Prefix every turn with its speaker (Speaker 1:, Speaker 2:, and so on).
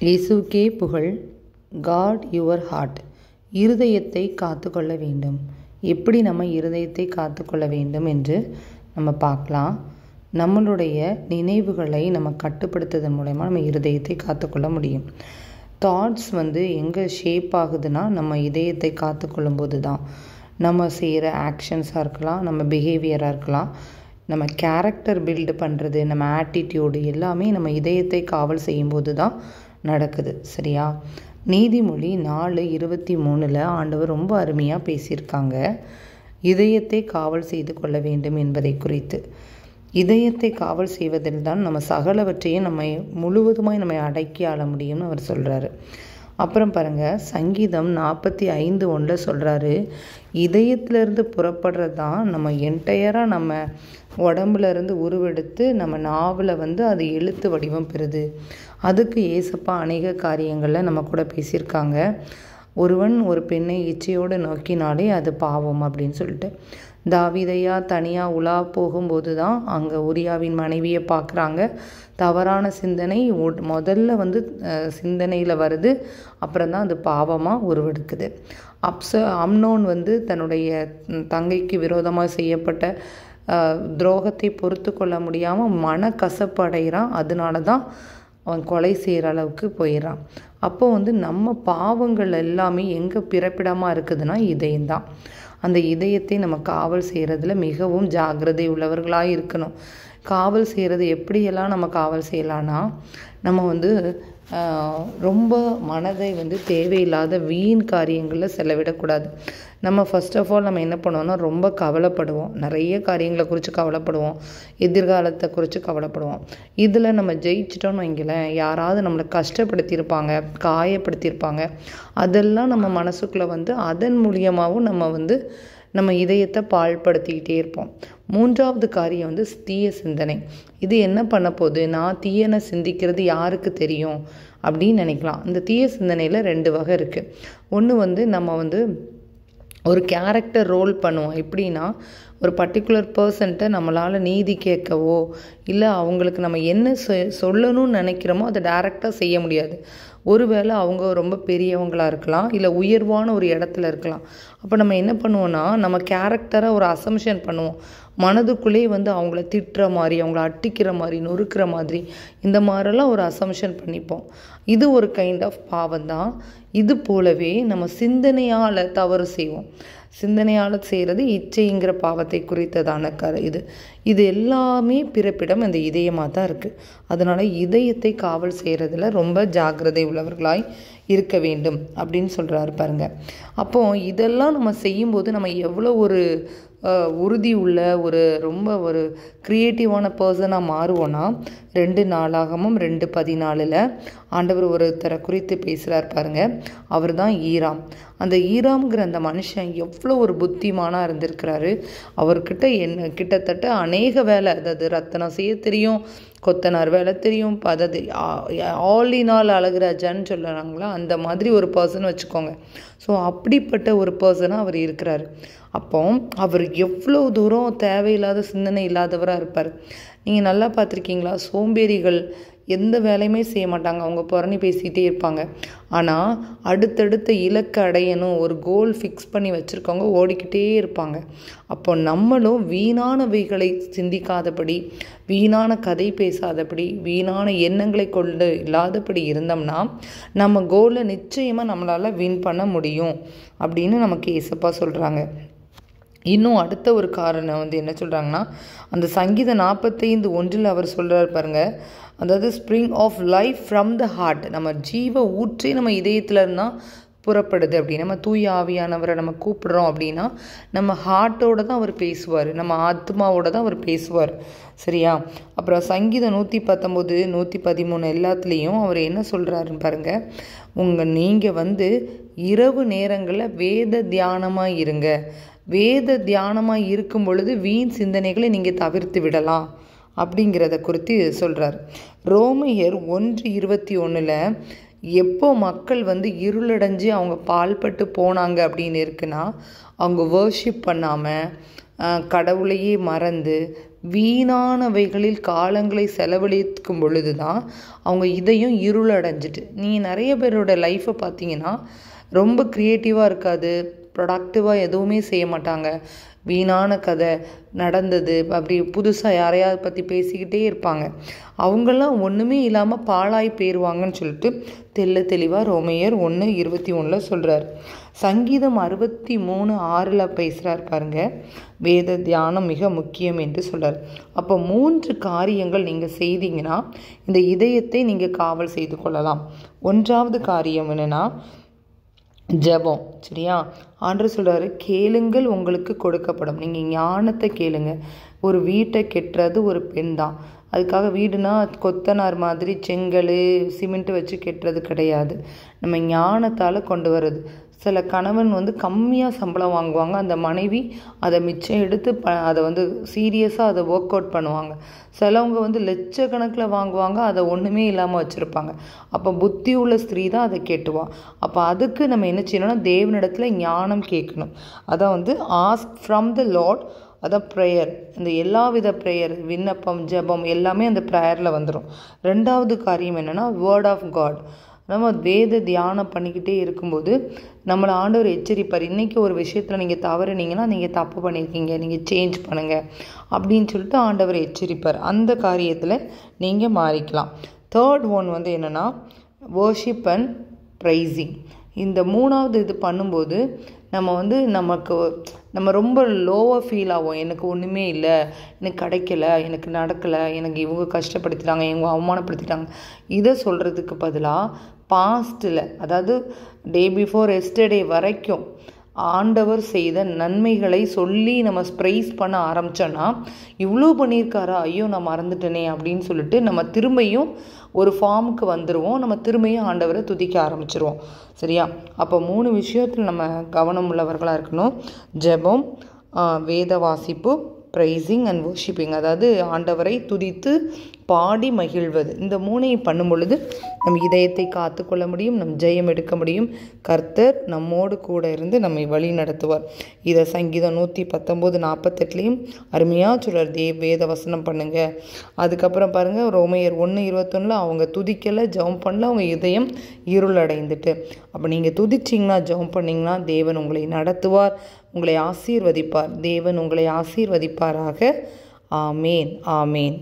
Speaker 1: இயேசுக்கே புகழ். Guard your heart. இருதயத்தை காத்து கொள்ள வேண்டும். எப்படி நம்ம இருதயத்தை காத்து கொள்ள வேண்டும் என்று நம்ம பார்க்கலாம். நம்மளுடைய நினைவுகளை நம்ம கட்டுப்படுத்துவதன் மூலமா நம்ம இருதயத்தை காத்துக்கொள்ள முடியும். தாட்ஸ் எங்கே ஷேப் ஆகுதுன்னா நம்ம இதயத்தை காத்துக்கொள்ளும் போது தான். நம்ம செய்கிற ஆக்ஷன்ஸாக இருக்கலாம், நம்ம பிஹேவியராக இருக்கலாம், நம்ம கேரக்டர் பில்டு பண்ணுறது, நம்ம ஆட்டிடியூடு எல்லாமே நம்ம இதயத்தை காவல் செய்யும்போது தான் நடக்குது. சரியா? நீதிமொழி 4:23 ஆண்டவர் ரொம்ப அருமையாக பேசியிருக்காங்க. இதயத்தை காவல் செய்து கொள்ள வேண்டும் என்பதை குறித்து. இதயத்தை காவல் செய்வதில் தான் நம்ம சகலவற்றையும் நம்ம முழுவதுமாய் நம்ம அடக்கி ஆள முடியும்னு அவர் சொல்கிறாரு. அப்புறம் பாருங்கள், சங்கீதம் 45:1 சொல்கிறாரு, இதயத்திலேருந்து புறப்படுறது தான் நம்ம என்டையராக நம்ம உடம்புலேருந்து உருவெடுத்து நம்ம நாவில் அது எழுத்து வடிவம் பெறுது. அதுக்கு ஏசப்பா அநேக காரியங்களில் நம்ம கூட பேசியிருக்காங்க. ஒருவன் ஒரு பெண்ணை இச்சையோடு நோக்கினாலே அது பாவம் அப்படின்னு சொல்லிட்டு. தாவீதையா தனியாக உலா போகும்போது தான் அங்கே உரியாவின் மனைவியை பார்க்குறாங்க. தவறான சிந்தனை முதல்ல சிந்தனையில் வருது, அப்புறம் தான் அது பாவமாக உருவெடுக்குது. அம்னோன் தன்னுடைய தங்கைக்கு விரோதமாக செய்யப்பட்ட துரோகத்தை பொறுத்து கொள்ள முடியாமல் மனக்கசப்பு அடைகிறான். அதனால தான் அவன் கொலை செய்கிற அளவுக்கு போயிடறான். அப்போ நம்ம பாவங்கள் எல்லாமே எங்கே பிறப்பிடமாக இருக்குதுன்னா இதயம்தான். அந்த இதயத்தை நம்ம காவல் செய்கிறதுல மிகவும் ஜாக்கிரதை உள்ளவர்களாக இருக்கணும். காவல் செய்கிறது எப்படியெல்லாம் நம்ம காவல் செய்யலான்னா, நம்ம ரொம்ப மனதை தேவையில்லாத வீண் காரியங்களில் செலவிடக்கூடாது. நம்ம ஃபர்ஸ்ட் ஆஃப் ஆல் நம்ம என்ன பண்ணுவோம்னா, ரொம்ப கவலைப்படுவோம். நிறைய காரியங்களை குறித்து கவலைப்படுவோம், எதிர்காலத்தை குறித்து கவலைப்படுவோம். இதில் நம்ம ஜெயிச்சிட்டோன்னு வைங்களேன், யாராவது நம்மளை கஷ்டப்படுத்தியிருப்பாங்க, காயப்படுத்தியிருப்பாங்க, அதெல்லாம் நம்ம மனசுக்குள்ளே அதன் மூலியமாகவும் நம்ம இதயத்தை பாழ்படுத்திக்கிட்டே இருப்போம். 3வது காரியம் தீய சிந்தனை. இது என்ன பண்ண போகுது, நான் தீயனை சிந்திக்கிறது யாருக்கு தெரியும் அப்படின்னு நினைக்கலாம். இந்த தீய சிந்தனையில் 2 வகை இருக்குது. ஒன்று நம்ம ஒரு கேரக்டர் ரோல் பண்ணுவோம். எப்படின்னா, ஒரு பர்டிகுலர் பர்சன்ட்டை நம்மளால் நீதி கேட்கவோ இல்லை அவங்களுக்கு நம்ம என்ன சொல்லணும்னு நினைக்கிறோமோ அதை டைரெக்டாக செய்ய முடியாது. ஒருவேளை அவங்க ரொம்ப பெரியவங்களாக இருக்கலாம், இல்லை உயர்வான ஒரு இடத்துல இருக்கலாம். அப்போ நம்ம என்ன பண்ணுவோன்னா, நம்ம கேரக்டரை ஒரு அசம்ஷன் பண்ணுவோம். மனதுக்குள்ளே அவங்கள திட்டுற மாதிரி, அவங்கள அட்டிக்கிற மாதிரி, நொறுக்கிற மாதிரி, இந்த மாதிரிலாம் ஒரு அசம்ஷன் பண்ணிப்போம். இது ஒரு கைண்ட் ஆஃப் பாவம் தான். இது போலவே நம்ம சிந்தனையால் தவறு செய்வோம். சிந்தனையால் செய்கிறது இச்சைங்கிற பாவத்தை குறித்ததான இது எல்லாமே பிறப்பிடம் இந்த இதயமாக தான் இருக்குது. அதனால் இதயத்தை காவல் செய்கிறதுல ரொம்ப ஜாக்கிரதை உள்ளவர்களாய் இருக்க வேண்டும் அப்படின்னு சொல்கிறாரு பாருங்க. அப்போது இதெல்லாம் நம்ம செய்யும்போது நம்ம எவ்வளோ ஒரு உறுதி உள்ள ரொம்ப க்ரியேட்டிவான பர்சனாக மாறுவோன்னா, 2 நாளாகமும் 2:14 ஆண்டவர் ஒருத்தரை குறித்து பேசுகிறார் பாருங்க. அவர் தான் ஈராம். அந்த ஈராம்ங்கிற அந்த மனுஷன் எவ்வளோ ஒரு புத்திமானாக இருந்திருக்கிறாரு. அவர்கிட்ட கிட்டத்தட்ட அநேக வேலை, அதாவது ரத்தனம் செய்ய தெரியும், கொத்தனார் வேலை தெரியும், அதாவது ஆலினால் அழகுராஜான்னு சொல்லுறாங்களா, அந்த மாதிரி ஒரு பர்சன் வச்சுக்கோங்க. ஸோ அப்படிப்பட்ட ஒரு பர்சனாக அவர் இருக்கிறார். அப்போ அவர் எவ்வளோ தூரம் தேவையில்லாத சிந்தனை இல்லாதவராக இருப்பார். நீங்கள் நல்லா பார்த்துருக்கீங்களா? சோம்பேறிகள் எந்த வேலையுமே செய்ய மாட்டாங்க, அவங்க புறணி பேசிகிட்டே இருப்பாங்க. ஆனால் அடுத்தடுத்த இலக்கை அடையணும், ஒரு கோல் ஃபிக்ஸ் பண்ணி வச்சுருக்கவங்க ஓடிக்கிட்டே இருப்பாங்க. அப்போ நம்மளும் வீணானவைகளை சிந்திக்காதபடி, வீணான கதை பேசாதபடி, வீணான எண்ணங்களை கொண்டு இல்லாதபடி இருந்தோம்னா நம்ம கோலை நிச்சயமாக நம்மளால் வின் பண்ண முடியும் அப்படின்னு நமக்கு ஏசப்பா சொல்கிறாங்க. இன்னும் அடுத்த ஒரு காரணம் என்ன சொல்கிறாங்கன்னா, அந்த சங்கீதம் 45:1 அவர் சொல்கிறார் பாருங்க, அதாவது spring of life from the heart. நம்ம ஜீவ ஊற்றே நம்ம இதயத்தில் இருந்தால் புறப்படுது. அப்படி நம்ம தூய ஆவியானவரை நம்ம கூப்பிடுறோம் அப்படின்னா நம்ம ஹார்ட்டோடு தான் அவர் பேசுவார், நம்ம ஆத்மாவோட தான் அவர் பேசுவார். சரியா? அப்புறம் சங்கீதம் 119, 113 எல்லாத்துலேயும் அவர் என்ன சொல்கிறாருன்னு பாருங்கள். நீங்கள் இரவு நேரங்களில் வேத தியானமாக இருங்க. வேத தியானமாக இருக்கும் பொழுது வீண் சிந்தனைகளை நீங்கள் தவிர்த்து விடலாம் அப்படிங்கிறத குறித்து சொல்கிறார். ரோமையர் 1:21 எப்போ மக்கள் இருளடைஞ்சு அவங்க பால்பட்டு போனாங்க அப்படின்னு இருக்குன்னா, அவங்க வர்ஷிப் பண்ணாமல் கடவுளையே மறந்து வீணானவைகளில் காலங்களை செலவழிக்கும் பொழுது தான் அவங்க இதயம் இருளடைஞ்சிட்டு. நீங்கள் நிறைய பேரோட லைஃப்பை பார்த்தீங்கன்னா ரொம்ப க்ரியேட்டிவாக இருக்காது, ப்ரொடக்டிவாக எதுவுமே செய்ய மாட்டாங்க. வீணான கதை நடந்தது அப்படி புதுசாக யாரையாவது பற்றி பேசிக்கிட்டே இருப்பாங்க. அவங்கெல்லாம் ஒன்றுமே இல்லாமல் பாழாய் போயிடுவாங்கன்னு சொல்லிட்டு தெளிவாக ரோமையர் 1:21 சொல்கிறார். சங்கீதம் 63:6 பேசுகிறார் பாருங்க, வேத தியானம் மிக முக்கியம் என்று சொல்கிறார். அப்போ 3 காரியங்கள் நீங்கள் செய்தீங்கன்னா இந்த இதயத்தை நீங்கள் காவல் செய்து கொள்ளலாம். 1வது காரியம் என்னென்னா ஜெபம். சரியா? ஆண்டவர் சொல்கிறாரு, கேளுங்கள் உங்களுக்கு கொடுக்கப்படும். நீங்கள் ஞானத்தை கேளுங்க. ஒரு வீட்டை கெட்டுறது ஒரு பெண் தான். அதுக்காக வீடுனா கொத்தனார் மாதிரி செங்கல் சிமெண்ட் வச்சு கெட்டுறது கிடையாது. நம்ம ஞானத்தால் கொண்டு வர்றது. சில கணவன் கம்மியாக சம்பளம் வாங்குவாங்க, அந்த மனைவி அதை மிச்சம் எடுத்து அதை சீரியஸாக அதை ஒர்க் அவுட் பண்ணுவாங்க. சிலவங்க லட்சக்கணக்கில் வாங்குவாங்க, அதை ஒன்றுமே இல்லாமல் வச்சுருப்பாங்க. அப்போ புத்தி உள்ள ஸ்திரீ தான் அதை கேட்டுவான். அப்போ அதுக்கு நம்ம என்ன செய்யணும்னா தேவனிடத்தில் ஞானம் கேட்கணும். அதான் ஆஸ்க் ஃப்ரம் த லார்ட். அதான் ப்ரேயர். இந்த எல்லா வித ப்ரேயர், விண்ணப்பம், ஜெபம் எல்லாமே அந்த ப்ரேயரில் வந்துடும். 2வது காரியம் என்னென்னா வேர்ட் ஆஃப் காட். நம்ம வேத தியானம் பண்ணிக்கிட்டே இருக்கும்போது நம்மளை ஆண்டவர் எச்சரிப்பார். இன்றைக்கி ஒரு விஷயத்தில் நீங்கள் தவறுனீங்கன்னா நீங்கள் தப்பு பண்ணியிருக்கீங்க, நீங்கள் சேஞ்ச் பண்ணுங்கள் அப்படின்னு சொல்லிட்டு ஆண்டவர் எச்சரிப்பார். அந்த காரியத்தில் நீங்கள் மாறிக்கலாம். 3rd ஒன் என்னென்னா வர்ஷிப் அண்ட் ப்ரைஸிங். இந்த 3வது இது பண்ணும்போது நம்ம ரொம்ப லோவாக ஃபீல் ஆகும். எனக்கு ஒன்றுமே இல்லை, எனக்கு கிடைக்கல, எனக்கு நடக்கலை, எனக்கு இவங்க கஷ்டப்படுத்திட்டாங்க, இவங்க அவமானப்படுத்திட்டாங்க. இதை சொல்கிறதுக்கு பதிலாக பாஸ்ட்டில், அதாவது டே பிஃபோர் எஸ்டர்டே வரைக்கும் ஆண்டவர் செய்த நன்மைகளை சொல்லி நம்ம ப்ரைஸ் பண்ண ஆரம்பித்தோன்னா, இவ்வளோ பண்ணியிருக்காரா, ஐயோ நான் மறந்துட்டேனே அப்படின்னு சொல்லிட்டு நம்ம திரும்பியும் ஒரு ஃபார்முக்கு வந்துடுவோம். நம்ம திரும்பியும் ஆண்டவரை துதிக்க ஆரம்பிச்சிருவோம். சரியா? அப்போ 3 விஷயத்தில் நம்ம கவனம் உள்ளவர்களாக இருக்கணும். ஜெபம், வேத வாசிப்பு, ப்ரைஸிங் அண்ட் வர்ஷிப்பிங். அதாவது ஆண்டவரை துதித்து பாடி மகிழ்வது. இந்த 3ஐயும் பண்ணும் பொழுது நம் இதயத்தை காத்து கொள்ள முடியும், நம் ஜெயம் எடுக்க முடியும். கர்த்தர் நம்மோடு கூட இருந்து நம்மை வழி நடத்துவார். இதை சங்கீதம் 119:48 அருமையாக சொல்கிறார். வேத வசனம் பண்ணுங்க. அதுக்கப்புறம் பாருங்கள், ரோமையர் 1:21 அவங்க துதிக்கலை, ஜெபம் பண்ணல, அவங்க இதயம் இருளடைந்துட்டு. அப்போ நீங்கள் துதிச்சிங்கன்னா, ஜெபம் பண்ணிங்கன்னா தேவன் உங்களை நடத்துவார், உங்களை ஆசீர்வதிப்பார். தேவன் உங்களை ஆசீர்வதிப்பாராக. ஆமேன், ஆமேன்.